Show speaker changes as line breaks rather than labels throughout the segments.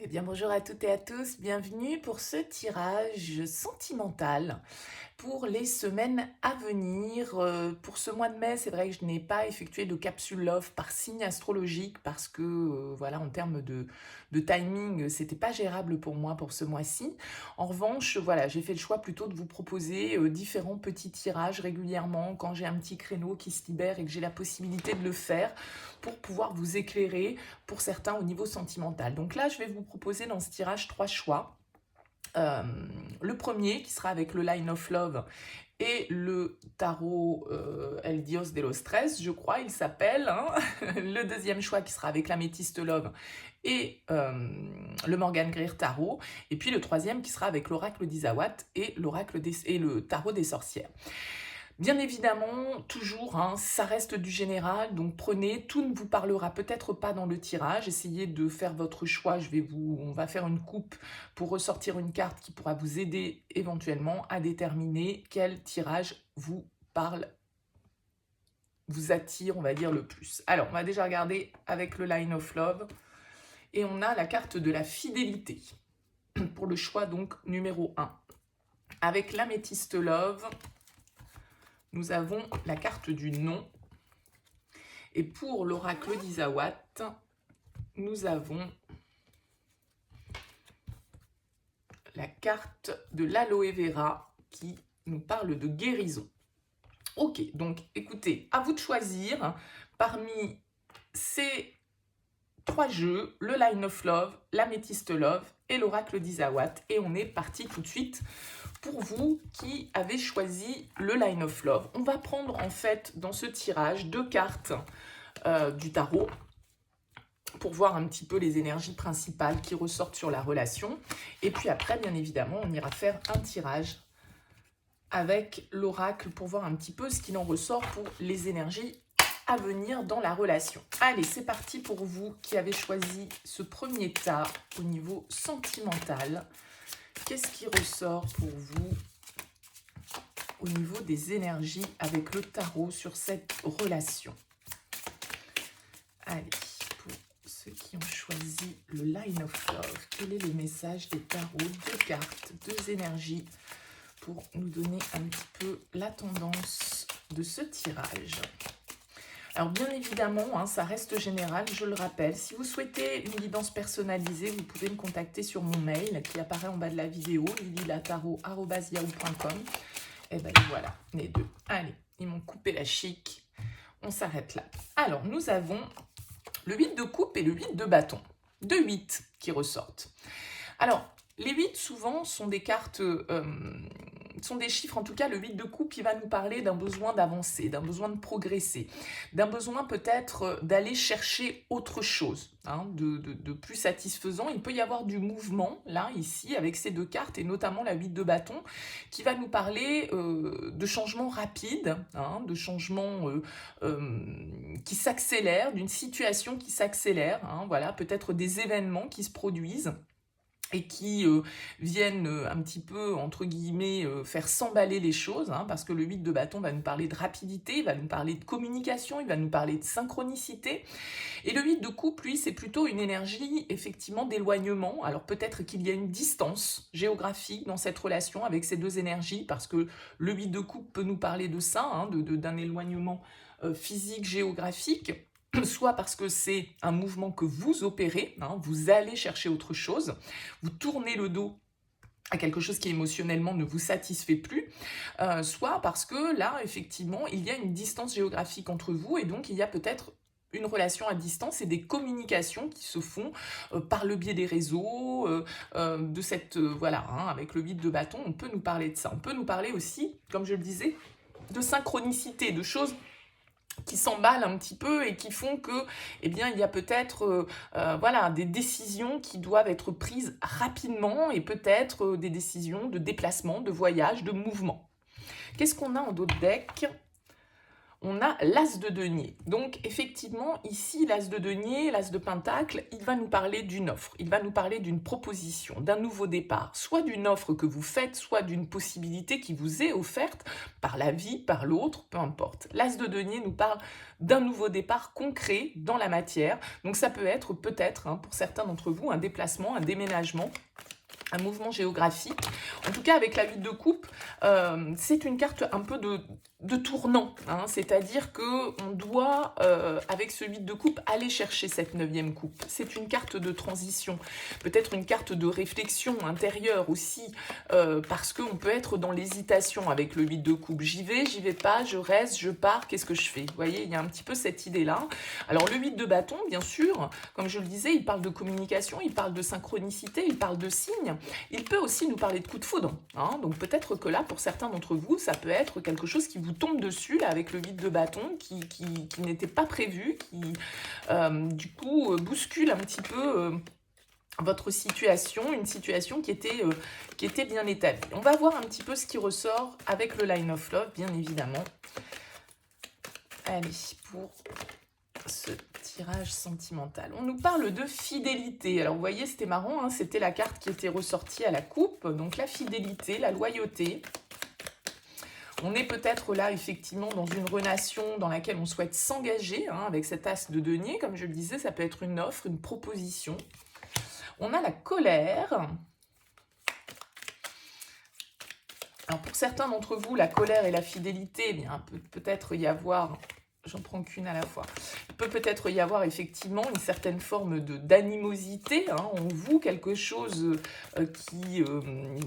Eh bien, bonjour à toutes et à tous, bienvenue pour ce tirage sentimental pour les semaines à venir. Pour ce mois de mai, c'est vrai que je n'ai pas effectué de capsule love par signe astrologique parce que, voilà, en termes de timing, c'était pas gérable pour moi pour ce mois-ci. En revanche, voilà, j'ai fait le choix plutôt de vous proposer différents petits tirages régulièrement quand j'ai un petit créneau qui se libère et que j'ai la possibilité de le faire pour pouvoir vous éclairer pour certains au niveau sentimental. Donc là, je vais vous proposer dans ce tirage 3 choix. Le premier qui sera avec le Line of Love et le tarot El Dios de los Tres, je crois, il s'appelle. Hein. Le deuxième choix qui sera avec l'Améthyste Love et le Morgan Greer Tarot. Et puis le troisième qui sera avec l'Oracle d'Isawat et, et le Tarot des Sorcières. Bien évidemment, toujours, hein, ça reste du général, donc prenez, tout ne vous parlera peut-être pas dans le tirage, essayez de faire votre choix, on va faire une coupe pour ressortir une carte qui pourra vous aider éventuellement à déterminer quel tirage vous parle, vous attire, on va dire, le plus. Alors, on va déjà regarder avec le Line of Love, et on a la carte de la fidélité, pour le choix donc numéro 1. Avec l'Améthyste Love, nous avons la carte du non. Et pour l'oracle d'Isawat, nous avons la carte de l'aloe vera qui nous parle de guérison. Ok, donc écoutez, à vous de choisir parmi ces 3 jeux, le Line of Love, l'Améthyste Love et l'oracle d'Isawat. Et on est parti tout de suite pour vous qui avez choisi le Line of Love. On va prendre en fait dans ce tirage 2 cartes du tarot pour voir un petit peu les énergies principales qui ressortent sur la relation. Et puis après, bien évidemment, on ira faire un tirage avec l'oracle pour voir un petit peu ce qu'il en ressort pour les énergies à venir dans la relation. Allez, c'est parti pour vous qui avez choisi ce premier tas au niveau sentimental. Qu'est-ce qui ressort pour vous au niveau des énergies avec le tarot sur cette relation? Allez, pour ceux qui ont choisi le Line of Love, quel est le message des tarots? 2 cartes, 2 énergies pour nous donner un petit peu la tendance de ce tirage. Alors bien évidemment, hein, ça reste général, je le rappelle. Si vous souhaitez une guidance personnalisée, vous pouvez me contacter sur mon mail qui apparaît en bas de la vidéo, lililataro@yahoo.com. Et ben voilà, les 2. Allez, ils m'ont coupé la chic. On s'arrête là. Alors, nous avons le 8 de coupe et le 8 de bâton. 2 8 qui ressortent. Alors, les 8 souvent sont des cartes, sont des chiffres, en tout cas le 8 de coupe qui va nous parler d'un besoin d'avancer, d'un besoin de progresser, d'un besoin peut-être d'aller chercher autre chose, hein, de plus satisfaisant. Il peut y avoir du mouvement, là, ici, avec ces 2 cartes, et notamment la 8 de bâton, qui va nous parler de changements rapides, hein, de changements qui s'accélèrent, d'une situation qui s'accélère, hein, voilà, peut-être des événements qui se produisent et qui viennent un petit peu, entre guillemets, faire s'emballer les choses, hein, parce que le 8 de bâton va nous parler de rapidité, il va nous parler de communication, il va nous parler de synchronicité. Et le 8 de coupe, lui, c'est plutôt une énergie, effectivement, d'éloignement. Alors peut-être qu'il y a une distance géographique dans cette relation avec ces 2 énergies, parce que le 8 de coupe peut nous parler de ça, hein, d'un éloignement physique, géographique, soit parce que c'est un mouvement que vous opérez, hein, vous allez chercher autre chose, vous tournez le dos à quelque chose qui émotionnellement ne vous satisfait plus, soit parce que là, effectivement, il y a une distance géographique entre vous et donc il y a peut-être une relation à distance et des communications qui se font par le biais des réseaux, de cette, voilà, hein, avec le 8 de bâton, on peut nous parler de ça. On peut nous parler aussi, comme je le disais, de synchronicité, de choses qui s'emballent un petit peu et qui font que, eh bien, il y a peut-être voilà, des décisions qui doivent être prises rapidement et peut-être des décisions de déplacement, de voyage, de mouvement. Qu'est-ce qu'on a en dos de deck? on a l'as de denier. Donc effectivement, ici, l'as de denier, l'as de pentacle, il va nous parler d'une offre, il va nous parler d'une proposition, d'un nouveau départ, soit d'une offre que vous faites, soit d'une possibilité qui vous est offerte par la vie, par l'autre, peu importe. L'as de denier nous parle d'un nouveau départ concret dans la matière. Donc ça peut être peut-être, hein, pour certains d'entre vous, un déplacement, un déménagement, un mouvement géographique. En tout cas, avec la 8 de coupe, c'est une carte un peu de tournant, hein, c'est-à-dire qu'on doit, avec ce 8 de coupe, aller chercher cette 9e coupe. C'est une carte de transition, peut-être une carte de réflexion intérieure aussi, parce qu'on peut être dans l'hésitation avec le 8 de coupe. J'y vais pas, je reste, je pars, qu'est-ce que je fais? Vous voyez, il y a un petit peu cette idée-là. Alors le 8 de bâton, bien sûr, comme je le disais, il parle de communication, il parle de synchronicité, il parle de signes. Il peut aussi nous parler de coup de foudre, hein. Donc peut-être que là, pour certains d'entre vous, ça peut être quelque chose qui vous tombe dessus, là, avec le 8 de bâton, qui n'était pas prévu, qui, du coup, bouscule un petit peu votre situation, une situation qui était bien établie. On va voir un petit peu ce qui ressort avec le Line of Love, bien évidemment. Allez, pour ce tirage sentimental. On nous parle de fidélité. Alors, vous voyez, c'était marrant, hein, c'était la carte qui était ressortie à la coupe. Donc, la fidélité, la loyauté. On est peut-être là, effectivement, dans une relation dans laquelle on souhaite s'engager, hein, avec cet as de denier. Comme je le disais, ça peut être une offre, une proposition. On a la colère. Alors, pour certains d'entre vous, la colère et la fidélité, eh bien, peut-être y avoir... J'en prends qu'une à la fois. Il peut peut-être y avoir effectivement une certaine forme d'animosité, hein, en vous, quelque chose qui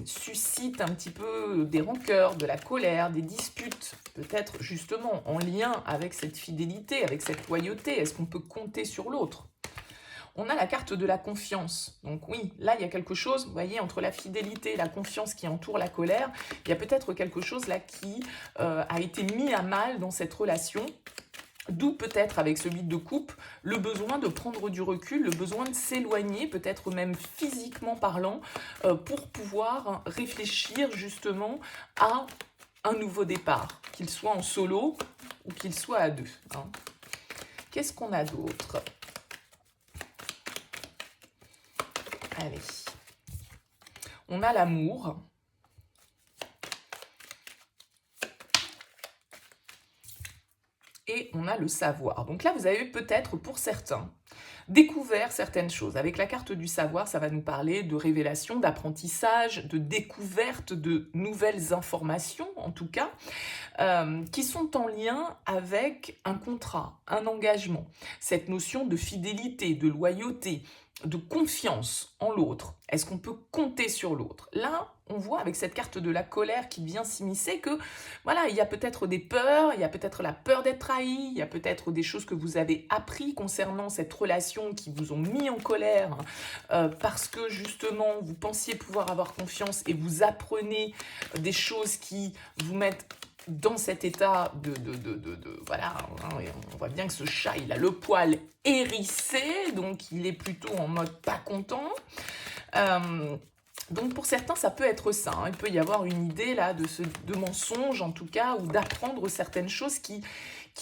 suscite un petit peu des rancœurs, de la colère, des disputes, peut-être justement en lien avec cette fidélité, avec cette loyauté. Est-ce qu'on peut compter sur l'autre ? On a la carte de la confiance. Donc oui, là, il y a quelque chose, vous voyez, entre la fidélité et la confiance qui entoure la colère, il y a peut-être quelque chose là qui a été mis à mal dans cette relation. D'où peut-être, avec ce 8 de coupe, le besoin de prendre du recul, le besoin de s'éloigner, peut-être même physiquement parlant, pour pouvoir réfléchir justement à un nouveau départ, qu'il soit en solo ou qu'il soit à deux, hein. Qu'est-ce qu'on a d'autre ? Allez. On a l'amour. Et on a le savoir. Donc là, vous avez peut-être, pour certains, découvert certaines choses. Avec la carte du savoir, ça va nous parler de révélation, d'apprentissage, de découverte de nouvelles informations, en tout cas, qui sont en lien avec un contrat, un engagement. Cette notion de fidélité, de loyauté, de confiance en l'autre. Est-ce qu'on peut compter sur l'autre? Là, on voit avec cette carte de la colère qui vient s'immiscer que, voilà, il y a peut-être des peurs, il y a peut-être la peur d'être trahi, il y a peut-être des choses que vous avez appris concernant cette relation qui vous ont mis en colère parce que, justement, vous pensiez pouvoir avoir confiance et vous apprenez des choses qui vous mettent dans cet état voilà, hein, on voit bien que ce chat, il a le poil hérissé, donc il est plutôt en mode pas content. Donc pour certains, ça peut être ça, hein. Il peut y avoir une idée là de mensonge en tout cas, ou d'apprendre certaines choses qui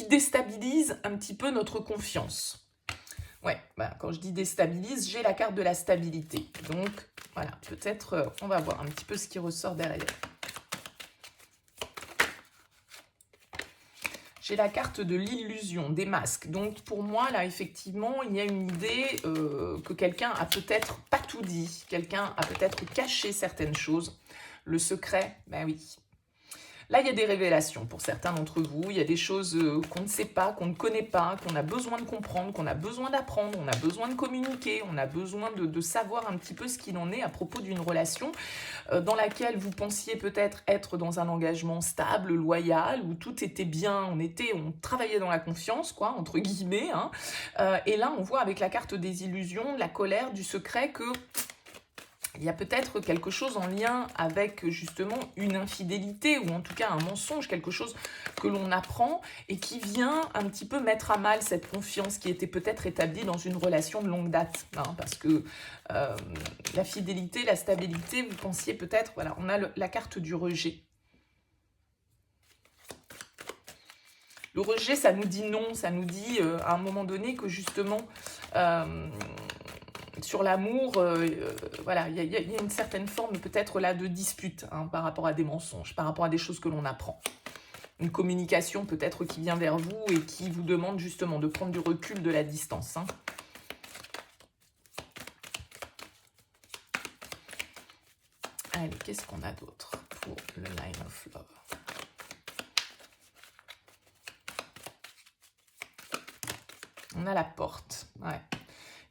déstabilisent un petit peu notre confiance. Ouais, bah, quand je dis déstabilise, j'ai la carte de la stabilité. Donc voilà, peut-être on va voir un petit peu ce qui ressort derrière. J'ai la carte de l'illusion, des masques. Donc, pour moi, là, effectivement, il y a une idée que quelqu'un a peut-être pas tout dit. Quelqu'un a peut-être caché certaines choses. Le secret, ben oui. Là, il y a des révélations pour certains d'entre vous. Il y a des choses qu'on ne sait pas, qu'on ne connaît pas, qu'on a besoin de comprendre, qu'on a besoin d'apprendre, on a besoin de communiquer, on a besoin de savoir un petit peu ce qu'il en est à propos d'une relation dans laquelle vous pensiez peut-être être dans un engagement stable, loyal, où tout était bien, on travaillait dans la confiance, quoi, entre guillemets, hein. Et là, on voit avec la carte des illusions, de la colère, du secret que... il y a peut-être quelque chose en lien avec justement une infidélité ou en tout cas un mensonge, quelque chose que l'on apprend et qui vient un petit peu mettre à mal cette confiance qui était peut-être établie dans une relation de longue date, hein, parce que la fidélité, la stabilité, vous pensiez peut-être, voilà, on a la carte du rejet. Le rejet, ça nous dit non, ça nous dit à un moment donné que justement, sur l'amour, voilà, il y a une certaine forme peut-être là de dispute hein, par rapport à des mensonges, par rapport à des choses que l'on apprend. Une communication peut-être qui vient vers vous et qui vous demande justement de prendre du recul, de la distance. Hein. Allez, qu'est-ce qu'on a d'autre pour le Line of Love? On a la porte, ouais.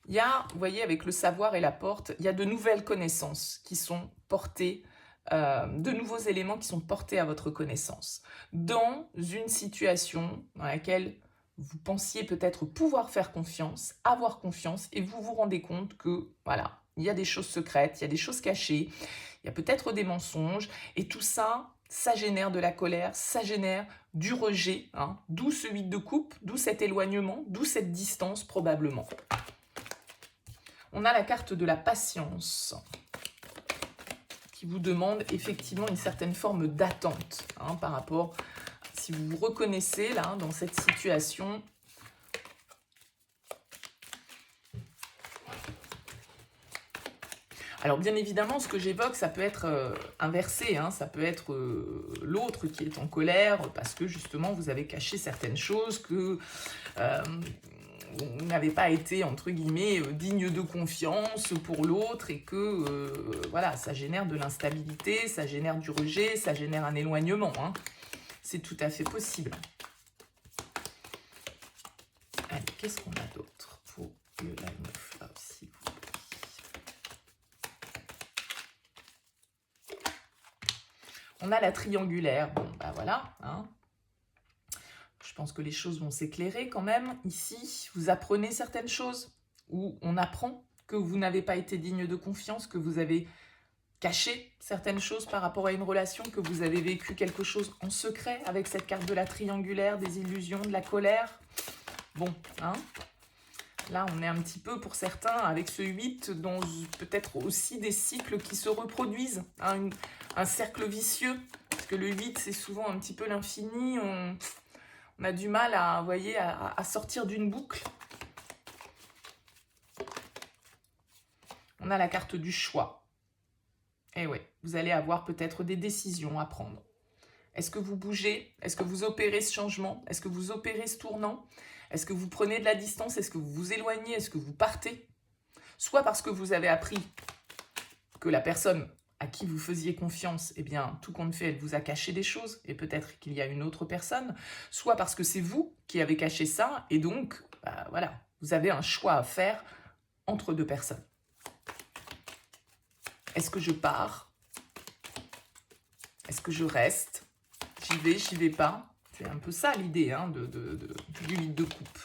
Il y a, vous voyez, avec le savoir et la porte, il y a de nouvelles connaissances qui sont portées, de nouveaux éléments qui sont portés à votre connaissance. Dans une situation dans laquelle vous pensiez peut-être pouvoir faire confiance, avoir confiance, et vous vous rendez compte que, voilà, il y a des choses secrètes, il y a des choses cachées, il y a peut-être des mensonges, et tout ça, ça génère de la colère, ça génère du rejet, hein, d'où ce 8 de coupe, d'où cet éloignement, d'où cette distance probablement. On a la carte de la patience qui vous demande effectivement une certaine forme d'attente hein, par rapport, si vous vous reconnaissez là dans cette situation. Alors bien évidemment, ce que j'évoque, ça peut être inversé, hein, ça peut être l'autre qui est en colère parce que justement vous avez caché certaines choses, que vous n'avez pas été, entre guillemets, digne de confiance pour l'autre et que, voilà, ça génère de l'instabilité, ça génère du rejet, ça génère un éloignement. Hein. C'est tout à fait possible. Allez, qu'est-ce qu'on a d'autre pour le Line of Love, s'il vous plaît? On a la triangulaire. Bon, bah voilà, hein. Je pense que les choses vont s'éclairer quand même. Ici, vous apprenez certaines choses, ou on apprend que vous n'avez pas été digne de confiance, que vous avez caché certaines choses par rapport à une relation, que vous avez vécu quelque chose en secret avec cette carte de la triangulaire, des illusions, de la colère. Bon, hein. Là, on est un petit peu, pour certains, avec ce 8, dans peut-être aussi des cycles qui se reproduisent, hein, un cercle vicieux, parce que le 8, c'est souvent un petit peu l'infini, on a du mal à, vous voyez, à sortir d'une boucle. On a la carte du choix. Et oui, vous allez avoir peut-être des décisions à prendre. Est-ce que vous bougez? Est-ce que vous opérez ce changement? Est-ce que vous opérez ce tournant? Est-ce que vous prenez de la distance? Est-ce que vous vous éloignez? Est-ce que vous partez? Soit parce que vous avez appris que la personne à qui vous faisiez confiance, eh bien, tout compte fait, elle vous a caché des choses, et peut-être qu'il y a une autre personne, soit parce que c'est vous qui avez caché ça, et donc, bah, voilà, vous avez un choix à faire entre deux personnes. Est-ce que je pars? Est-ce que je reste? J'y vais pas? C'est un peu ça l'idée hein, du 8 de coupe.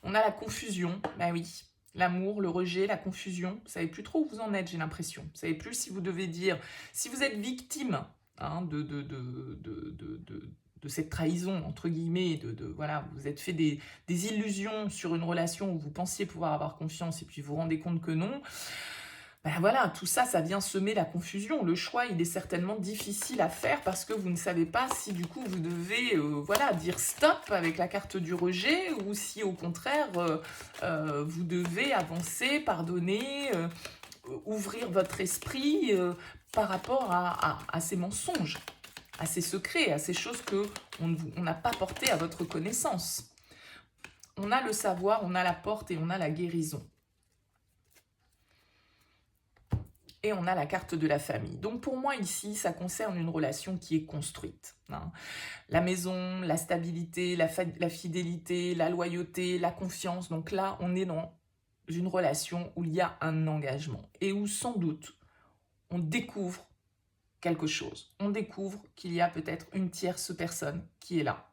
On a la confusion, bah oui. L'amour, le rejet, la confusion. Vous ne savez plus trop où vous en êtes, j'ai l'impression. Vous ne savez plus si vous devez dire... Si vous êtes victime hein, de cette trahison, entre guillemets, voilà, vous êtes fait des illusions sur une relation où vous pensiez pouvoir avoir confiance et puis vous vous rendez compte que non... Ben voilà, tout ça, ça vient semer la confusion. Le choix, il est certainement difficile à faire parce que vous ne savez pas si du coup vous devez voilà, dire stop avec la carte du rejet ou si au contraire vous devez avancer, pardonner, ouvrir votre esprit par rapport à ces mensonges, à ces secrets, à ces choses qu'on n'a pas portées à votre connaissance. On a le savoir, on a la porte et on a la guérison. Et on a la carte de la famille. Donc pour moi ici, ça concerne une relation qui est construite. Hein. La maison, la stabilité, la fidélité, la loyauté, la confiance. Donc là, on est dans une relation où il y a un engagement. Et où sans doute, on découvre quelque chose. On découvre qu'il y a peut-être une tierce personne qui est là.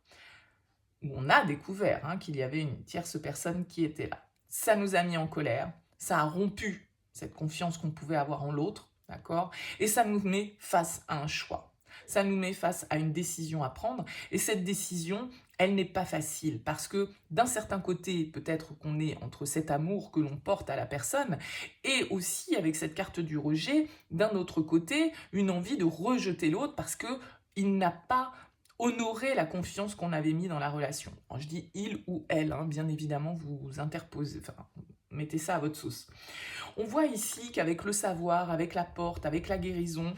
Ou on a découvert hein, qu'il y avait une tierce personne qui était là. Ça nous a mis en colère. Ça a rompu cette confiance qu'on pouvait avoir en l'autre, d'accord? Et ça nous met face à un choix. ça nous met face à une décision à prendre. Et cette décision, elle n'est pas facile parce que d'un certain côté, peut-être qu'on est entre cet amour que l'on porte à la personne et aussi avec cette carte du rejet, d'un autre côté, une envie de rejeter l'autre parce qu'il n'a pas honoré la confiance qu'on avait mis dans la relation. Alors, je dis il ou elle, hein, bien évidemment, vous interposez, enfin, mettez ça à votre sauce. On voit ici qu'avec le savoir, avec la porte, avec la guérison,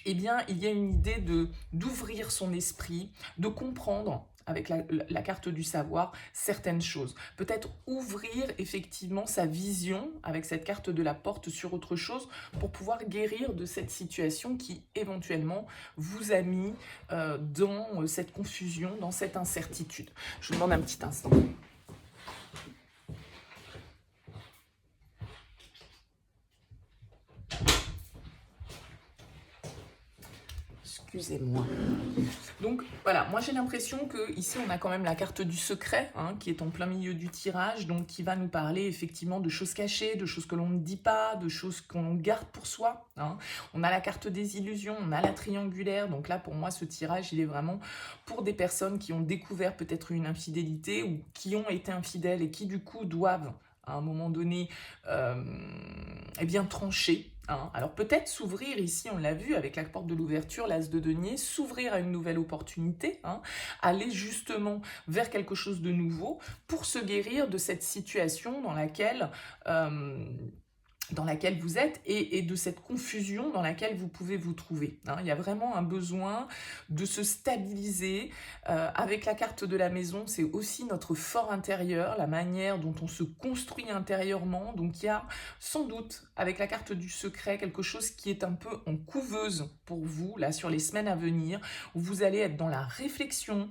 eh bien, il y a une idée d'ouvrir son esprit, de comprendre avec la carte du savoir certaines choses. Peut-être ouvrir effectivement sa vision avec cette carte de la porte sur autre chose pour pouvoir guérir de cette situation qui éventuellement vous a mis dans cette confusion, dans cette incertitude. Je vous demande un petit instant. Excusez-moi. Donc voilà, moi j'ai l'impression que ici on a quand même la carte du secret hein, qui est en plein milieu du tirage, donc qui va nous parler effectivement de choses cachées, de choses que l'on ne dit pas, de choses qu'on garde pour soi. Hein. On a la carte des illusions, on a la triangulaire, donc là pour moi ce tirage il est vraiment pour des personnes qui ont découvert peut-être une infidélité ou qui ont été infidèles et qui du coup doivent à un moment donné eh bien trancher. Hein. Alors peut-être s'ouvrir ici, on l'a vu avec la porte de l'ouverture, l'as de denier, s'ouvrir à une nouvelle opportunité, hein, aller justement vers quelque chose de nouveau pour se guérir de cette situation dans laquelle vous êtes et de cette confusion dans laquelle vous pouvez vous trouver. Hein. Il y a vraiment un besoin de se stabiliser. Avec la carte de la maison, c'est aussi notre fort intérieur, la manière dont on se construit intérieurement. Donc il y a sans doute, avec la carte du secret, quelque chose qui est un peu en couveuse pour vous, là, sur les semaines à venir, où vous allez être dans la réflexion.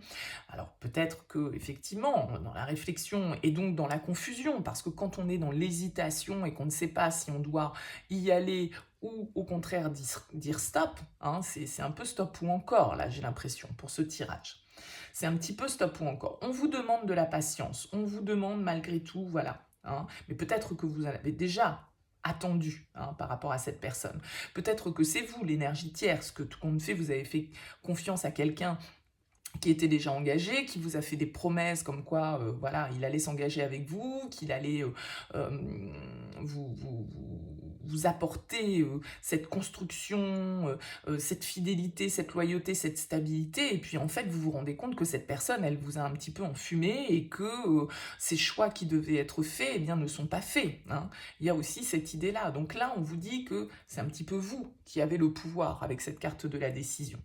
Alors peut-être que, effectivement, dans la réflexion et donc dans la confusion, parce que quand on est dans l'hésitation et qu'on ne sait pas si on doit y aller ou au contraire dire stop, hein, c'est un peu stop ou encore, là j'ai l'impression, pour ce tirage. C'est un petit peu stop ou encore. On vous demande de la patience, on vous demande malgré tout, voilà. Hein, mais peut-être que vous en avez déjà attendu hein, par rapport à cette personne. Peut-être que c'est vous, l'énergie tierce, que tout compte fait, vous avez fait confiance à quelqu'un qui était déjà engagé, qui vous a fait des promesses comme quoi, voilà, il allait s'engager avec vous, qu'il allait vous apporter cette construction, cette fidélité, cette loyauté, cette stabilité, et puis en fait, vous vous rendez compte que cette personne, elle vous a un petit peu enfumé, et que ces choix qui devaient être faits, eh bien, ne sont pas faits. Hein. Il y a aussi cette idée-là. Donc là, on vous dit que c'est un petit peu vous qui avez le pouvoir avec cette carte de la décision.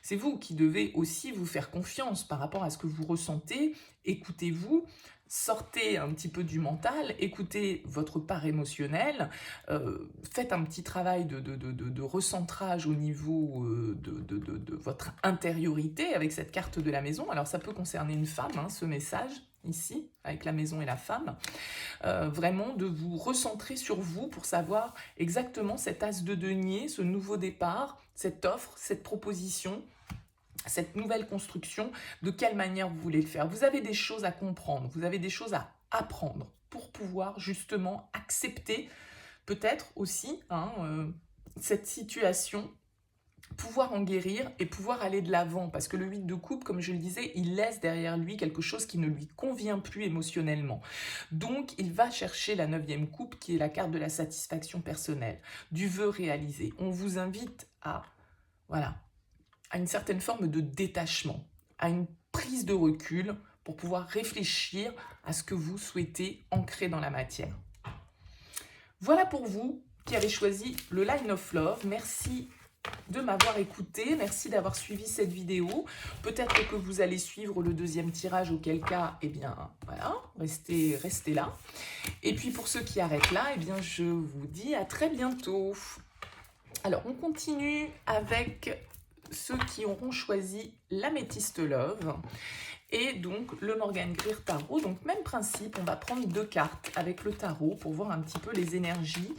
C'est vous qui devez aussi vous faire confiance par rapport à ce que vous ressentez. Écoutez-vous, sortez un petit peu du mental, écoutez votre part émotionnelle, faites un petit travail de recentrage au niveau de votre intériorité avec cette carte de la maison. Alors ça peut concerner une femme, hein, ce message ici, avec la maison et la femme, vraiment de vous recentrer sur vous pour savoir exactement cet as de denier, ce nouveau départ, cette offre, cette proposition, cette nouvelle construction, de quelle manière vous voulez le faire. Vous avez des choses à comprendre, vous avez des choses à apprendre pour pouvoir justement accepter peut-être aussi hein, cette situation, pouvoir en guérir et pouvoir aller de l'avant, parce que le 8 de coupe, comme je le disais, il laisse derrière lui quelque chose qui ne lui convient plus émotionnellement. Donc, il va chercher la 9e coupe, qui est la carte de la satisfaction personnelle, du vœu réalisé. On vous invite à, voilà, à une certaine forme de détachement, à une prise de recul pour pouvoir réfléchir à ce que vous souhaitez ancrer dans la matière. Voilà pour vous qui avez choisi le Line of Love. Merci de m'avoir écouté, merci d'avoir suivi cette vidéo. Peut-être que vous allez suivre le deuxième tirage, auquel cas, eh bien, voilà, restez là. Et puis pour ceux qui arrêtent là, eh bien, je vous dis à très bientôt. Alors, on continue avec ceux qui auront choisi l'Améthyste Love et donc le Morgan Greer Tarot. Donc, même principe, on va prendre 2 cartes avec le tarot pour voir un petit peu les énergies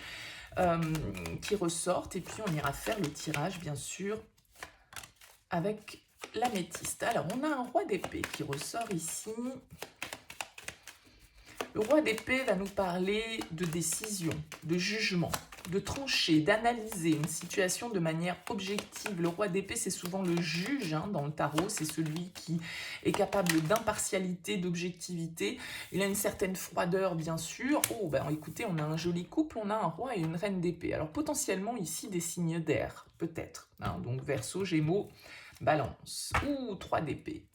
qui ressortent, et puis on ira faire le tirage bien sûr avec l'améthyste. Alors on a un roi d'épée qui ressort ici, Le roi d'épée va nous parler de décision, de jugement, de trancher, d'analyser une situation de manière objective. Le roi d'épée, c'est souvent le juge dans le tarot, c'est celui qui est capable d'impartialité, d'objectivité. Il a une certaine froideur, bien sûr. Oh, ben écoutez, on a un joli couple, on a un roi et une reine d'épée. Alors potentiellement ici des signes d'air, peut-être. Donc Verseau, Gémeaux, Balance. Ouh, 3 d'épée.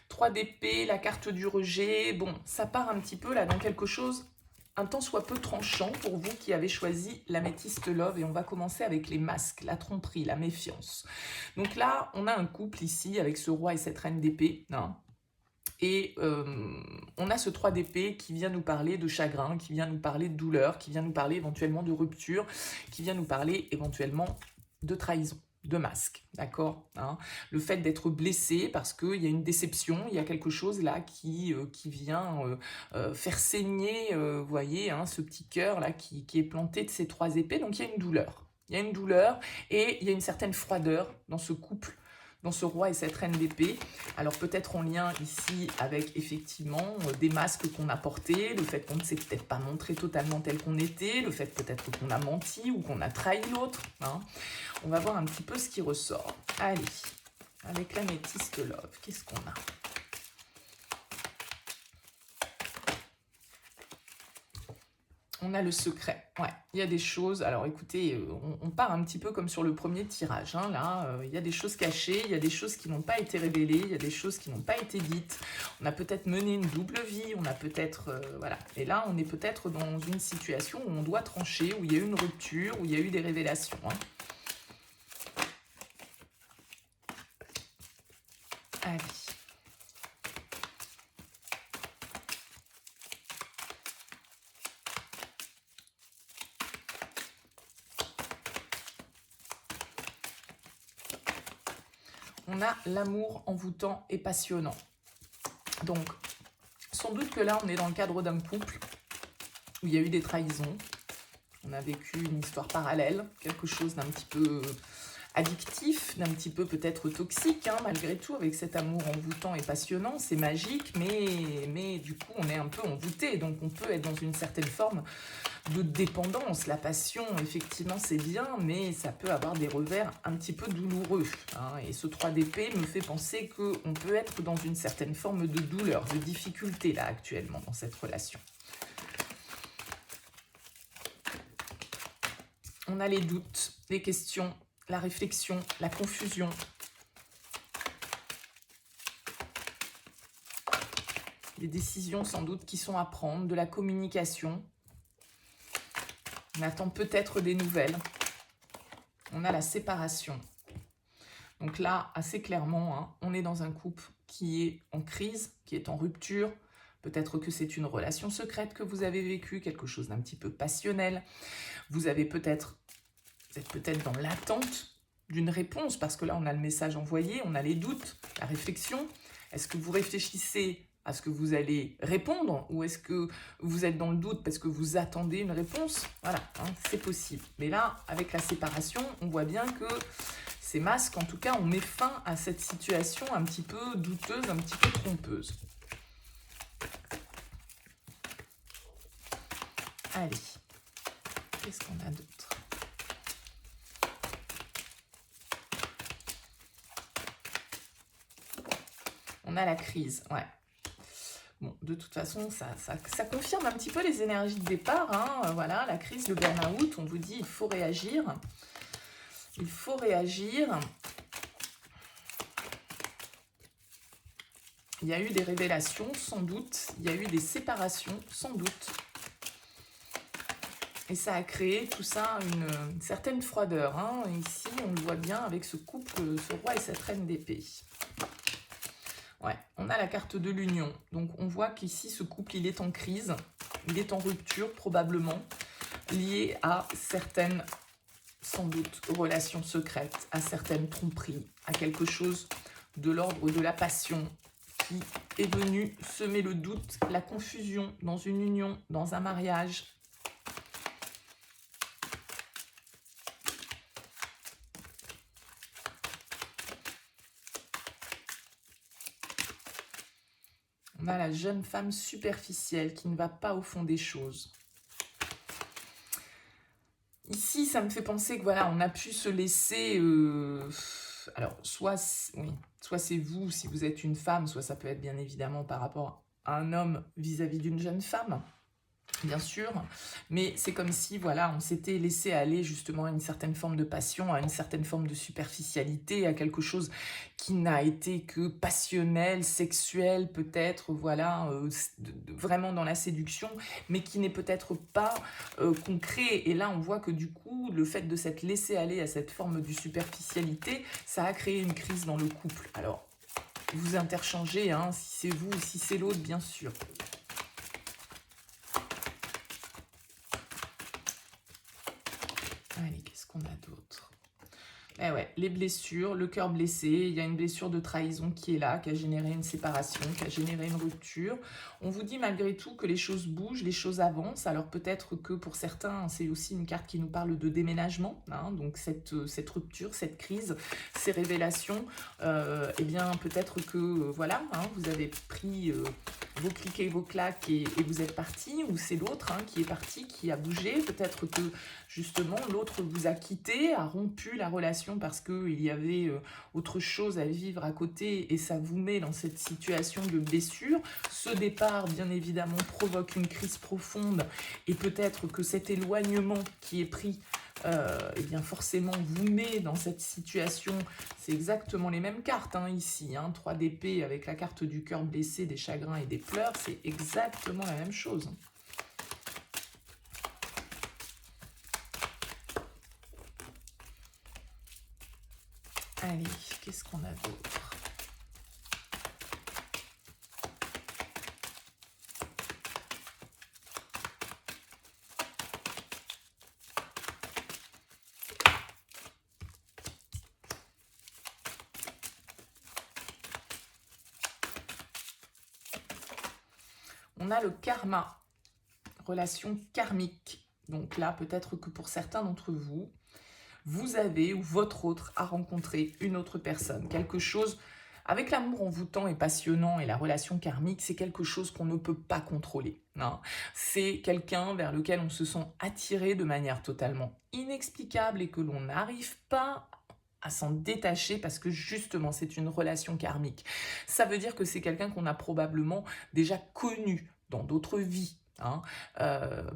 3 d'épée, la carte du rejet. Bon, ça part un petit peu là dans quelque chose un tant soit peu tranchant pour vous qui avez choisi l'améthyste love. Et on va commencer avec les masques, la tromperie, la méfiance. Donc là, on a un couple ici avec ce roi et cette reine d'épée. Et on a ce 3 d'épée qui vient nous parler de chagrin, qui vient nous parler de douleur, qui vient nous parler éventuellement de rupture, qui vient nous parler éventuellement de trahison, de masque, d'accord, le fait d'être blessé parce qu'il y a une déception, il y a quelque chose là qui vient faire saigner, vous voyez, ce petit cœur là qui est planté de ces 3 épées, donc il y a une douleur. Il y a une douleur et il y a une certaine froideur dans ce couple, dans ce roi et cette reine d'épée. Alors peut-être en lien ici avec effectivement des masques qu'on a portés, le fait qu'on ne s'est peut-être pas montré totalement tel qu'on était, le fait peut-être qu'on a menti ou qu'on a trahi l'autre. On va voir un petit peu ce qui ressort. Allez, avec l'améthyste love, qu'est-ce qu'on a ? On a le secret, ouais, il y a des choses, alors écoutez, on part un petit peu comme sur le premier tirage, là, il y a des choses cachées, il y a des choses qui n'ont pas été révélées, il y a des choses qui n'ont pas été dites, on a peut-être mené une double vie, on a peut-être, voilà, et là on est peut-être dans une situation où on doit trancher, où il y a eu une rupture, où il y a eu des révélations. Allez. On a l'amour envoûtant et passionnant. Donc, sans doute que là, on est dans le cadre d'un couple où il y a eu des trahisons. On a vécu une histoire parallèle, quelque chose d'un petit peu addictif, d'un petit peu peut-être toxique, malgré tout, avec cet amour envoûtant et passionnant. C'est magique, mais du coup, on est un peu envoûté. Donc, on peut être dans une certaine forme de dépendance. La passion, effectivement, c'est bien, mais ça peut avoir des revers un petit peu douloureux. Et ce 3 d'épée me fait penser qu'on peut être dans une certaine forme de douleur, de difficulté, là, actuellement, dans cette relation. On a les doutes, les questions, la réflexion, la confusion. Des décisions, sans doute, qui sont à prendre, de la communication. On attend peut-être des nouvelles. On a la séparation. Donc là, assez clairement, on est dans un couple qui est en crise, qui est en rupture. Peut-être que c'est une relation secrète que vous avez vécue, quelque chose d'un petit peu passionnel. Vous êtes peut-être dans l'attente d'une réponse, parce que là, on a le message envoyé, on a les doutes, la réflexion. Est-ce que vous réfléchissez à ce que vous allez répondre, ou est-ce que vous êtes dans le doute parce que vous attendez une réponse? Voilà, c'est possible. Mais là, avec la séparation, on voit bien que ces masques, en tout cas, on met fin à cette situation un petit peu douteuse, un petit peu trompeuse. Allez, qu'est-ce qu'on a d'autre? On a la crise, ouais. Bon, de toute façon, ça confirme un petit peu les énergies de départ. Voilà, la crise, le burn-out, on vous dit il faut réagir. Il faut réagir. Il y a eu des révélations, sans doute. Il y a eu des séparations, sans doute. Et ça a créé tout ça, une certaine froideur. Ici, on le voit bien avec ce couple, ce roi et cette reine d'épée. Ouais, on a la carte de l'union. Donc, on voit qu'ici, ce couple, il est en crise. Il est en rupture, probablement, lié à certaines, sans doute, relations secrètes, à certaines tromperies, à quelque chose de l'ordre de la passion qui est venu semer le doute, la confusion dans une union, dans un mariage. On a la jeune femme superficielle qui ne va pas au fond des choses. Ici, ça me fait penser que voilà, on a pu se laisser... alors, soit c'est vous, si vous êtes une femme, soit ça peut être bien évidemment par rapport à un homme vis-à-vis d'une jeune femme. Bien sûr, mais c'est comme si, voilà, on s'était laissé aller justement à une certaine forme de passion, à une certaine forme de superficialité, à quelque chose qui n'a été que passionnel, sexuel, peut-être, voilà, vraiment dans la séduction, mais qui n'est peut-être pas concret. Et là, on voit que du coup, le fait de s'être laissé aller à cette forme de superficialité, ça a créé une crise dans le couple. Alors, vous interchangez, hein, si c'est vous ou si c'est l'autre, bien sûr. Allez, qu'est-ce qu'on a d'autre? Eh ouais, les blessures, le cœur blessé, il y a une blessure de trahison qui est là, qui a généré une séparation, qui a généré une rupture. On vous dit malgré tout que les choses bougent, les choses avancent. Alors peut-être que pour certains, c'est aussi une carte qui nous parle de déménagement. Hein, donc cette rupture, cette crise, ces révélations, eh bien peut-être que voilà, hein, vous avez pris vos clics et vos claques et vous êtes parti, ou c'est l'autre hein, qui est parti, qui a bougé. Peut-être que justement l'autre vous a quitté, a rompu la relation parce qu'il y avait autre chose à vivre à côté et ça vous met dans cette situation de blessure. Ce départ, bien évidemment, provoque une crise profonde et peut-être que cet éloignement qui est pris, eh bien forcément vous met dans cette situation. C'est exactement les mêmes cartes hein, ici, hein, 3 d'épée avec la carte du cœur blessé, des chagrins et des pleurs, c'est exactement la même chose. Allez, qu'est-ce qu'on a d'autre? On a le karma, relation karmique. Donc là, peut-être que pour certains d'entre vous, vous avez ou votre autre a rencontré une autre personne. Quelque chose, avec l'amour envoûtant et passionnant et la relation karmique, c'est quelque chose qu'on ne peut pas contrôler. Hein. C'est quelqu'un vers lequel on se sent attiré de manière totalement inexplicable et que l'on n'arrive pas à s'en détacher parce que justement c'est une relation karmique. Ça veut dire que c'est quelqu'un qu'on a probablement déjà connu dans d'autres vies, hein,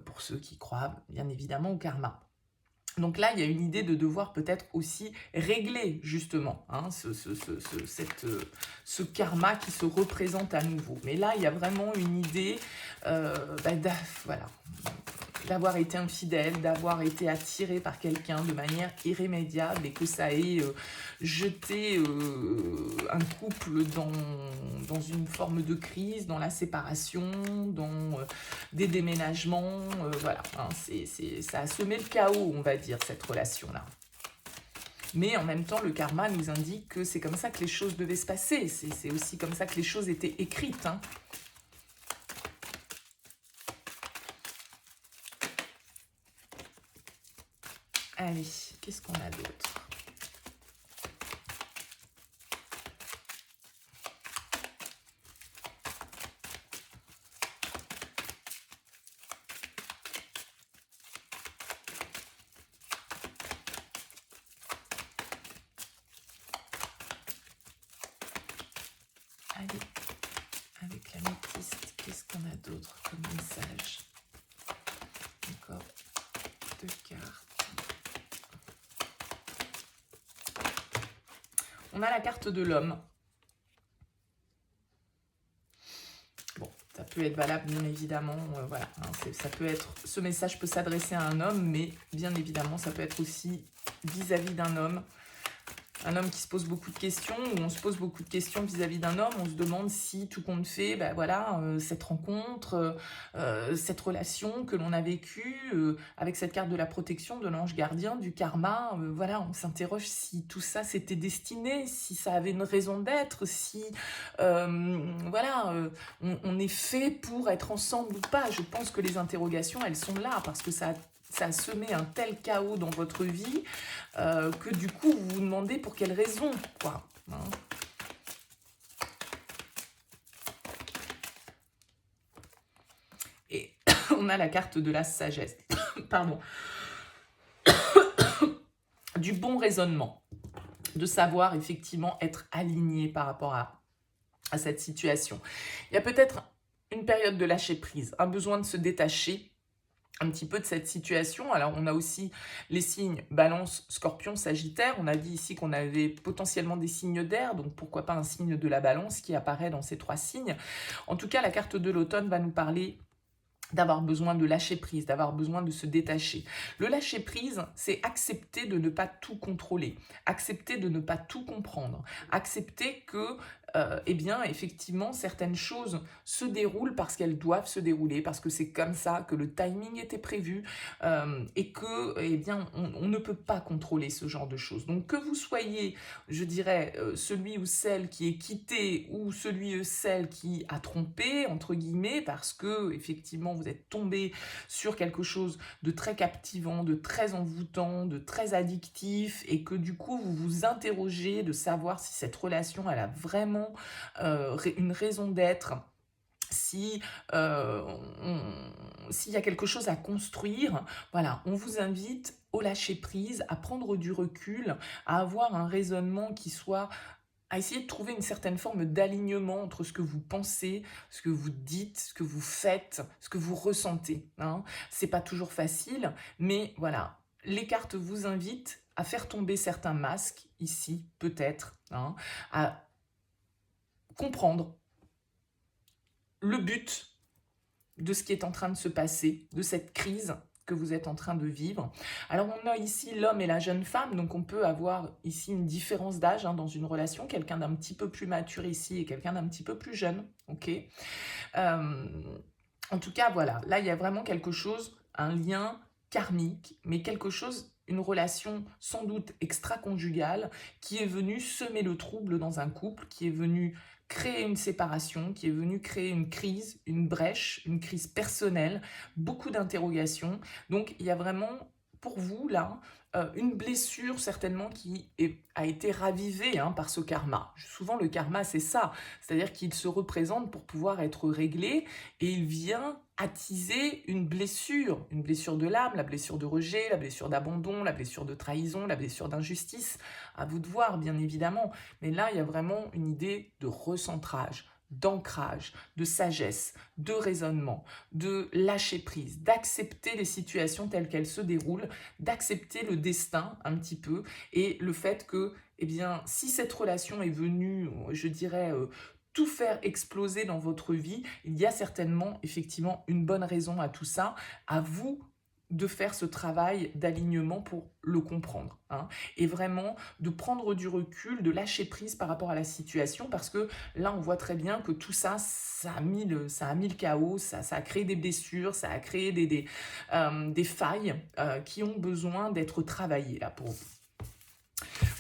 pour ceux qui croient bien évidemment au karma. Donc là, il y a une idée de devoir peut-être aussi régler justement hein, ce karma qui se représente à nouveau. Mais là, il y a vraiment une idée voilà, d'avoir été infidèle, d'avoir été attiré par quelqu'un de manière irrémédiable et que ça ait jeté un couple dans une forme de crise, dans la séparation, dans des déménagements, voilà, hein, ça a semé le chaos, on va dire, cette relation-là. Mais en même temps, le karma nous indique que c'est comme ça que les choses devaient se passer, c'est aussi comme ça que les choses étaient écrites, hein. Allez, qu'est-ce qu'on a d'autre? Allez, avec la métiste, qu'est-ce qu'on a d'autre comme message? Encore 2 cartes. On a la carte de l'homme. Bon, ça peut être valable, bien évidemment. Voilà, hein, ça peut être, ce message peut s'adresser à un homme, mais bien évidemment, ça peut être aussi vis-à-vis d'un homme. Un homme qui se pose beaucoup de questions, ou on se pose beaucoup de questions vis-à-vis d'un homme, on se demande si tout compte fait, ben voilà, cette rencontre, cette relation que l'on a vécue, avec cette carte de la protection, de l'ange gardien, du karma, voilà, on s'interroge si tout ça s'était destiné, si ça avait une raison d'être, si, voilà, on est fait pour être ensemble ou pas. Je pense que les interrogations, elles sont là, parce que ça a semé un tel chaos dans votre vie que du coup, vous vous demandez pour quelle raison, quoi. Hein. on a la carte de la sagesse, pardon, du bon raisonnement, de savoir effectivement être aligné par rapport à cette situation. Il y a peut-être une période de lâcher prise, un besoin de se détacher un petit peu de cette situation. Alors, on a aussi les signes Balance, Scorpion, Sagittaire. On a dit ici qu'on avait potentiellement des signes d'air, donc pourquoi pas un signe de la Balance qui apparaît dans ces 3 signes. En tout cas, la carte de l'automne va nous parler d'avoir besoin de lâcher prise, d'avoir besoin de se détacher. Le lâcher prise, c'est accepter de ne pas tout contrôler, accepter de ne pas tout comprendre, accepter que eh bien, effectivement, certaines choses se déroulent parce qu'elles doivent se dérouler, parce que c'est comme ça, que le timing était prévu et que, eh bien, on ne peut pas contrôler ce genre de choses. Donc, que vous soyez, je dirais, celui ou celle qui est quitté ou celui ou celle qui a trompé, entre guillemets, parce que, effectivement, vous êtes tombé sur quelque chose de très captivant, de très envoûtant, de très addictif et que, du coup, vous vous interrogez de savoir si cette relation, elle a vraiment une raison d'être, si s'il y a quelque chose à construire. Voilà, on vous invite au lâcher prise, à prendre du recul, à avoir un raisonnement qui soit, à essayer de trouver une certaine forme d'alignement entre ce que vous pensez, ce que vous dites, ce que vous faites, ce que vous ressentez. Hein. C'est pas toujours facile, mais voilà, les cartes vous invitent à faire tomber certains masques, ici, peut-être, hein, à comprendre le but de ce qui est en train de se passer, de cette crise que vous êtes en train de vivre. Alors, on a ici l'homme et la jeune femme, donc on peut avoir ici une différence d'âge dans une relation, quelqu'un d'un petit peu plus mature ici et quelqu'un d'un petit peu plus jeune, ok. En tout cas, voilà, là, il y a vraiment quelque chose, un lien karmique, mais quelque chose, une relation sans doute extra-conjugale qui est venue semer le trouble dans un couple, qui est venue créer une séparation, qui est venue créer une crise, une brèche, une crise personnelle, beaucoup d'interrogations. Donc, il y a vraiment, pour vous, là, une blessure certainement qui a été ravivée par ce karma. Souvent, le karma, c'est ça. C'est-à-dire qu'il se représente pour pouvoir être réglé et il vient attiser une blessure de l'âme, la blessure de rejet, la blessure d'abandon, la blessure de trahison, la blessure d'injustice. À vous de voir, bien évidemment. Mais là, il y a vraiment une idée de recentrage, d'ancrage, de sagesse, de raisonnement, de lâcher prise, d'accepter les situations telles qu'elles se déroulent, d'accepter le destin un petit peu et le fait que, eh bien, si cette relation est venue, je dirais, tout faire exploser dans votre vie, il y a certainement, effectivement, une bonne raison à tout ça. À vous de faire ce travail d'alignement pour le comprendre. Hein, et vraiment de prendre du recul, de lâcher prise par rapport à la situation, parce que là, on voit très bien que tout ça, ça a mis le chaos, ça a créé des blessures, ça a créé des failles qui ont besoin d'être travaillées là pour vous.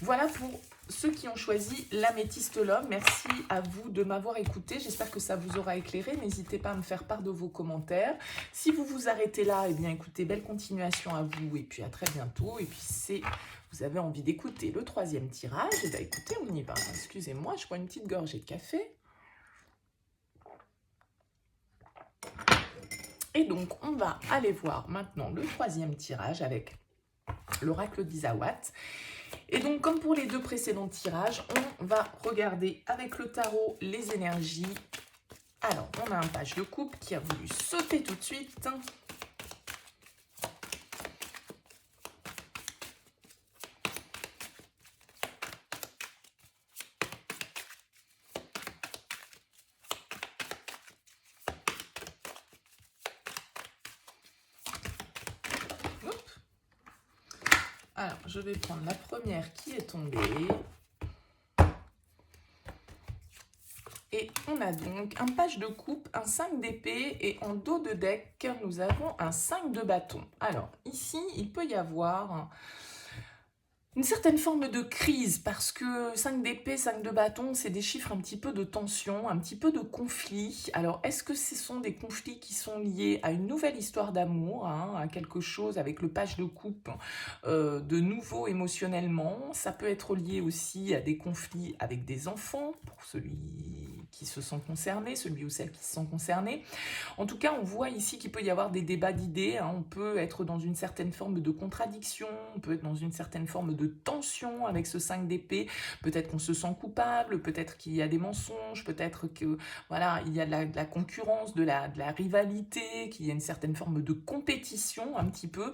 Voilà pour ceux qui ont choisi l'améthyste l'homme. Merci à vous de m'avoir écouté. J'espère que ça vous aura éclairé. N'hésitez pas à me faire part de vos commentaires. Si vous vous arrêtez là, eh bien écoutez, belle continuation à vous et puis à très bientôt. Et puis si vous avez envie d'écouter le 3e tirage, eh bien écoutez, on y va. Excusez-moi, je prends une petite gorgée de café. Et donc, on va aller voir maintenant le 3e tirage avec l'oracle d'Isawat. Et donc, comme pour les 2 précédents tirages, on va regarder avec le tarot les énergies. Alors, on a un page de coupe qui a voulu sauter tout de suite. Alors, je vais prendre la première qui est tombée. Et on a donc un page de coupe, un 5 d'épée et en dos de deck, nous avons un 5 de bâton. Alors, ici, il peut y avoir Une certaine forme de crise, parce que 5 d'épée, 5 de bâton, c'est des chiffres un petit peu de tension, un petit peu de conflit. Alors, est-ce que ce sont des conflits qui sont liés à une nouvelle histoire d'amour, hein, à quelque chose avec le page de coupe de nouveau émotionnellement? Ça peut être lié aussi à des conflits avec des enfants, pour celui qui se sent concerné, celui ou celle qui se sent concerné. En tout cas, on voit ici qu'il peut y avoir des débats d'idées, hein. On peut être dans une certaine forme de contradiction, on peut être dans une certaine forme de tension avec ce 5 d'épée. Peut-être qu'on se sent coupable, peut-être qu'il y a des mensonges, peut-être que voilà, il y a de la concurrence, de la rivalité, qu'il y a une certaine forme de compétition un petit peu.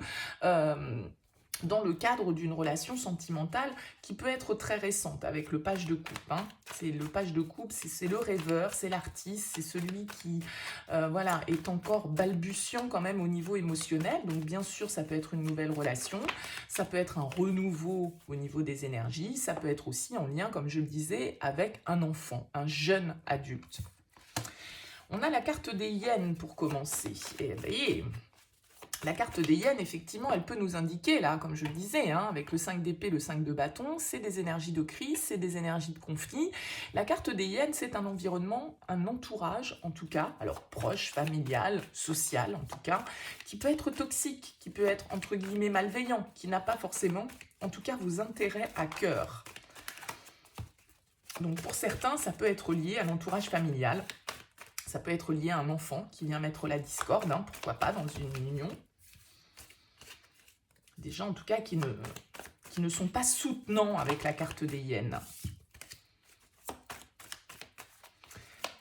Dans le cadre d'une relation sentimentale qui peut être très récente avec le page de coupe. Hein. C'est le page de coupe, c'est le rêveur, c'est l'artiste, c'est celui qui voilà, est encore balbutiant quand même au niveau émotionnel. Donc bien sûr, ça peut être une nouvelle relation, ça peut être un renouveau au niveau des énergies, ça peut être aussi en lien, comme je le disais, avec un enfant, un jeune adulte. On a la carte des hyènes pour commencer. Et vous voyez, la carte des hyènes, effectivement, elle peut nous indiquer, là, comme je le disais, hein, avec le 5 d'épée, le 5 de bâton, c'est des énergies de crise, c'est des énergies de conflit. La carte des hyènes, c'est un environnement, un entourage, en tout cas, alors proche, familial, social, en tout cas, qui peut être toxique, qui peut être, entre guillemets, malveillant, qui n'a pas forcément, en tout cas, vos intérêts à cœur. Donc, pour certains, ça peut être lié à l'entourage familial. Ça peut être lié à un enfant qui vient mettre la discorde, hein, pourquoi pas, dans une union. Des gens, en tout cas, qui ne sont pas soutenants avec la carte des hyènes.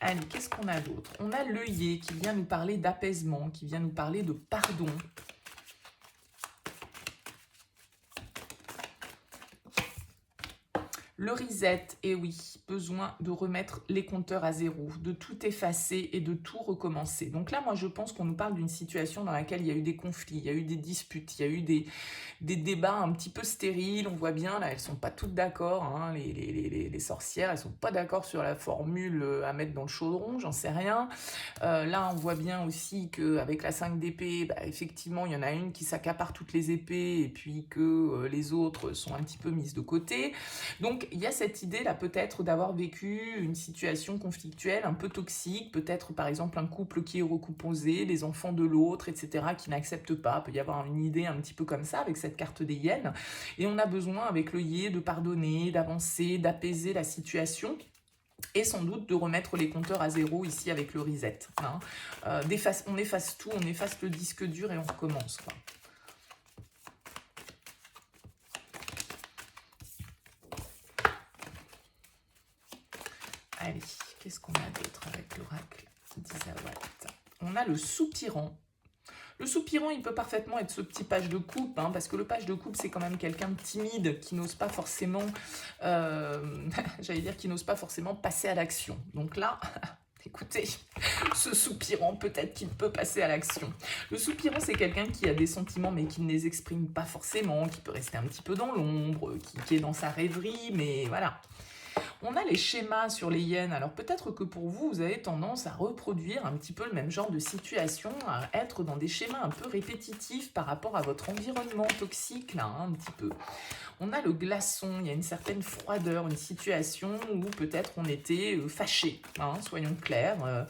Allez, qu'est-ce qu'on a d'autre? On a l'œillet qui vient nous parler d'apaisement, qui vient nous parler de pardon. Le reset, et oui, besoin de remettre les compteurs à zéro, de tout effacer et de tout recommencer. Donc là, moi, je pense qu'on nous parle d'une situation dans laquelle il y a eu des conflits, il y a eu des disputes, il y a eu des débats un petit peu stériles. On voit bien, là, elles sont pas toutes d'accord, hein, les sorcières, elles sont pas d'accord sur la formule à mettre dans le chaudron, j'en sais rien. Là, on voit bien aussi qu'avec la 5 d'épée, bah, effectivement, il y en a une qui s'accapare toutes les épées et puis que les autres sont un petit peu mises de côté. Donc, il y a cette idée là peut-être d'avoir vécu une situation conflictuelle un peu toxique, peut-être par exemple un couple qui est recomposé, les enfants de l'autre, etc., qui n'acceptent pas. Il peut y avoir une idée un petit peu comme ça avec cette carte des hyènes. Et on a besoin avec l'œillet de pardonner, d'avancer, d'apaiser la situation. Et sans doute de remettre les compteurs à zéro ici avec le reset. Hein. On efface tout, on efface le disque dur et on recommence, quoi. Allez, qu'est-ce qu'on a d'autre avec l'oracle d'Isawat? On a le soupirant. Le soupirant, il peut parfaitement être ce petit page de coupe, hein, parce que le page de coupe, c'est quand même quelqu'un de timide, qui n'ose pas forcément, j'allais dire, qui n'ose pas forcément passer à l'action. Donc là, écoutez, ce soupirant, peut-être qu'il peut passer à l'action. Le soupirant, c'est quelqu'un qui a des sentiments, mais qui ne les exprime pas forcément, qui peut rester un petit peu dans l'ombre, qui est dans sa rêverie, mais voilà. On a les schémas sur les hyènes. Alors peut-être que pour vous, vous avez tendance à reproduire un petit peu le même genre de situation, à être dans des schémas un peu répétitifs par rapport à votre environnement toxique, là, hein, un petit peu. On a le glaçon, il y a une certaine froideur, une situation où peut-être on était fâché, hein, soyons clairs,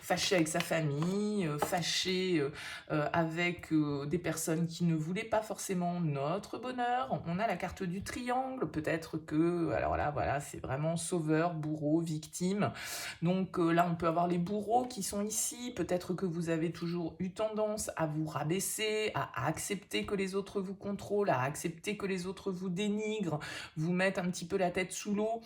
fâché avec sa famille, fâché avec des personnes qui ne voulaient pas forcément notre bonheur. On a la carte du triangle, peut-être que, alors là, voilà, c'est vraiment sauveur, bourreau, victime. Donc là, on peut avoir les bourreaux qui sont ici. Peut-être que vous avez toujours eu tendance à vous rabaisser, à accepter que les autres vous contrôlent, à accepter que les autres vous dénigrent, vous mettent un petit peu la tête sous l'eau.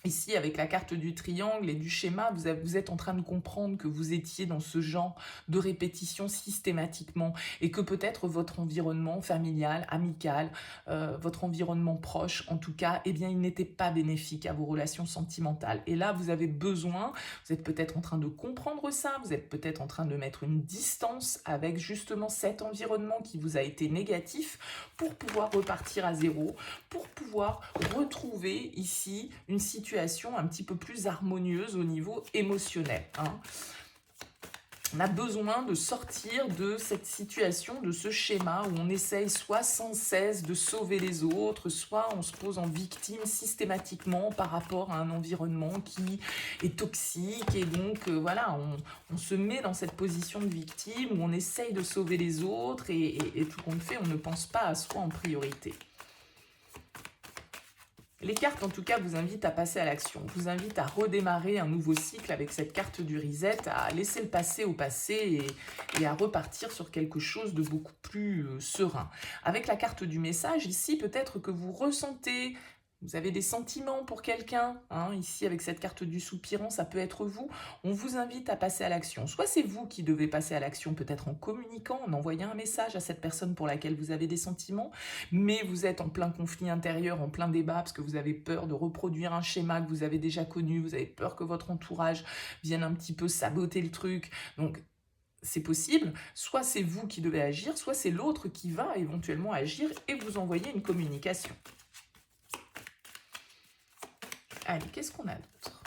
Ici, avec la carte du triangle et du schéma, vous êtes en train de comprendre que vous étiez dans ce genre de répétition systématiquement et que peut-être votre environnement familial, amical, votre environnement proche, en tout cas, eh bien, il n'était pas bénéfique à vos relations sentimentales. Et là, vous avez besoin, vous êtes peut-être en train de comprendre ça, vous êtes peut-être en train de mettre une distance avec justement cet environnement qui vous a été négatif pour pouvoir repartir à zéro, pour pouvoir retrouver ici une situation un petit peu plus harmonieuse au niveau émotionnel. Hein. On a besoin de sortir de cette situation, de ce schéma où on essaye soit sans cesse de sauver les autres, soit on se pose en victime systématiquement par rapport à un environnement qui est toxique. Et donc, voilà, on se met dans cette position de victime où on essaye de sauver les autres et tout compte fait, on ne pense pas à soi en priorité. Les cartes, en tout cas, vous invitent à passer à l'action, vous invitent à redémarrer un nouveau cycle avec cette carte du reset, à laisser le passé au passé et à repartir sur quelque chose de beaucoup plus serein. Avec la carte du message, ici, peut-être que vous ressentez... Vous avez des sentiments pour quelqu'un, hein, ici avec cette carte du soupirant, ça peut être vous. On vous invite à passer à l'action. Soit c'est vous qui devez passer à l'action, peut-être en communiquant, en envoyant un message à cette personne pour laquelle vous avez des sentiments, mais vous êtes en plein conflit intérieur, en plein débat, parce que vous avez peur de reproduire un schéma que vous avez déjà connu, vous avez peur que votre entourage vienne un petit peu saboter le truc. Donc, c'est possible, soit c'est vous qui devez agir, soit c'est l'autre qui va éventuellement agir et vous envoyer une communication. Allez, qu'est-ce qu'on a d'autre?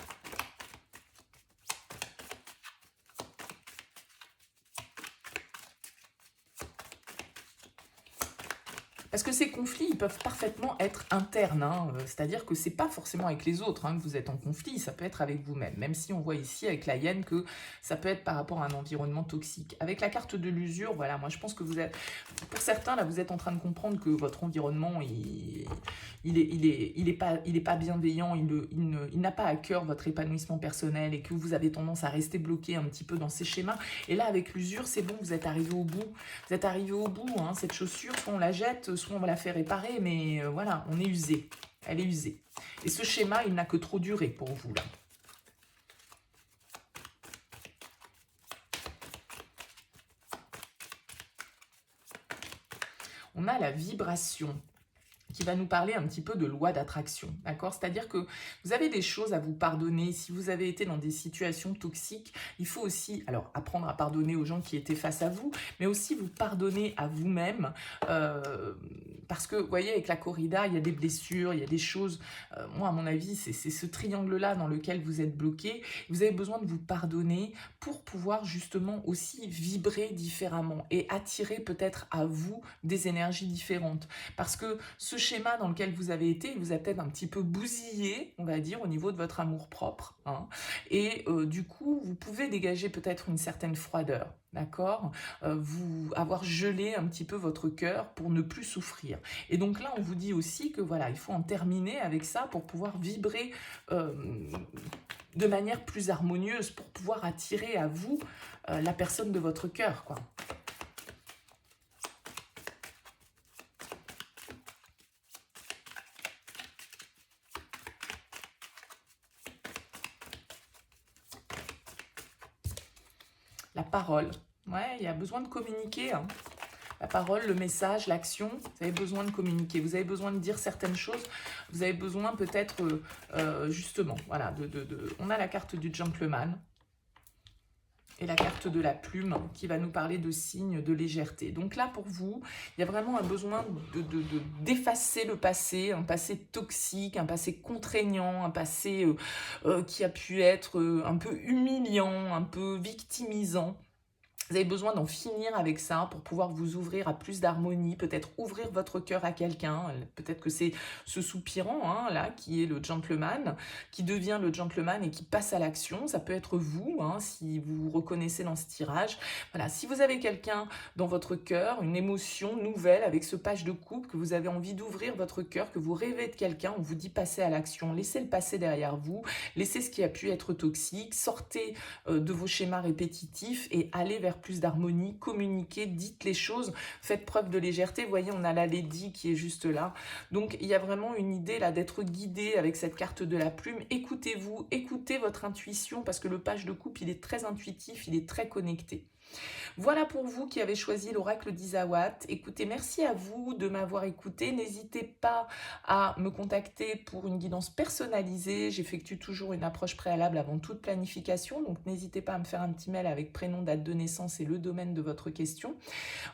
Parce que ces conflits, ils peuvent parfaitement être internes, hein, c'est-à-dire que c'est pas forcément avec les autres hein, que vous êtes en conflit, ça peut être avec vous-même, même si on voit ici avec la hyène que ça peut être par rapport à un environnement toxique. Avec la carte de l'usure, voilà, moi je pense que vous êtes, pour certains, là vous êtes en train de comprendre que votre environnement, il est pas bienveillant, il n'a pas à cœur votre épanouissement personnel et que vous avez tendance à rester bloqué un petit peu dans ces schémas. Et là, avec l'usure, c'est bon, vous êtes arrivé au bout. Vous êtes arrivé au bout, hein, cette chaussure, soit on la jette, soit on va la faire réparer, mais voilà, on est usé. Elle est usée. Et ce schéma, il n'a que trop duré pour vous, là. On a la vibration qui va nous parler un petit peu de loi d'attraction, d'accord? C'est-à-dire que vous avez des choses à vous pardonner. Si vous avez été dans des situations toxiques, il faut aussi, alors, apprendre à pardonner aux gens qui étaient face à vous, mais aussi vous pardonner à vous-même, parce que, vous voyez, avec la corrida, il y a des blessures, il y a des choses, moi, à mon avis, c'est ce triangle-là dans lequel vous êtes bloqué. Vous avez besoin de vous pardonner pour pouvoir justement aussi vibrer différemment et attirer peut-être à vous des énergies différentes. Parce que ce schéma dans lequel vous avez été, il vous a peut-être un petit peu bousillé, on va dire, au niveau de votre amour-propre. Hein, et du coup, vous pouvez dégager peut-être une certaine froideur, d'accord, vous avoir gelé un petit peu votre cœur pour ne plus souffrir. Et donc là, on vous dit aussi que voilà, il faut en terminer avec ça pour pouvoir vibrer de manière plus harmonieuse, pour pouvoir attirer à vous la personne de votre cœur, quoi. La parole, ouais, il y a besoin de communiquer, hein. La parole, le message, l'action, vous avez besoin de communiquer, vous avez besoin de dire certaines choses, vous avez besoin peut-être, justement, voilà, on a la carte du gentleman et la carte de la plume qui va nous parler de signes de légèreté. Donc là, pour vous, il y a vraiment un besoin d'effacer le passé, un passé toxique, un passé contraignant, un passé qui a pu être un peu humiliant, un peu victimisant. Vous avez besoin d'en finir avec ça pour pouvoir vous ouvrir à plus d'harmonie, peut-être ouvrir votre cœur à quelqu'un. Peut-être que c'est ce soupirant, hein, là, qui est le gentleman, qui devient le gentleman et qui passe à l'action. Ça peut être vous, hein, si vous vous reconnaissez dans ce tirage. Voilà, si vous avez quelqu'un dans votre cœur, une émotion nouvelle avec ce page de coupe, que vous avez envie d'ouvrir votre cœur, que vous rêvez de quelqu'un, on vous dit passer à l'action. Laissez le passé derrière vous, laissez ce qui a pu être toxique, sortez de vos schémas répétitifs et allez vers plus d'harmonie, communiquez, dites les choses, faites preuve de légèreté. Vous voyez, on a la Lady qui est juste là. Donc, il y a vraiment une idée là d'être guidé avec cette carte de la plume. Écoutez-vous, écoutez votre intuition parce que le page de coupe, il est très intuitif, il est très connecté. Voilà pour vous qui avez choisi l'oracle d'Isawat. Écoutez, merci à vous de m'avoir écouté. N'hésitez pas à me contacter pour une guidance personnalisée. J'effectue toujours une approche préalable avant toute planification. Donc, n'hésitez pas à me faire un petit mail avec prénom, date de naissance et le domaine de votre question.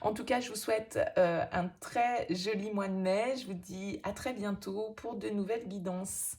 En tout cas, je vous souhaite un très joli mois de mai. Je vous dis à très bientôt pour de nouvelles guidances.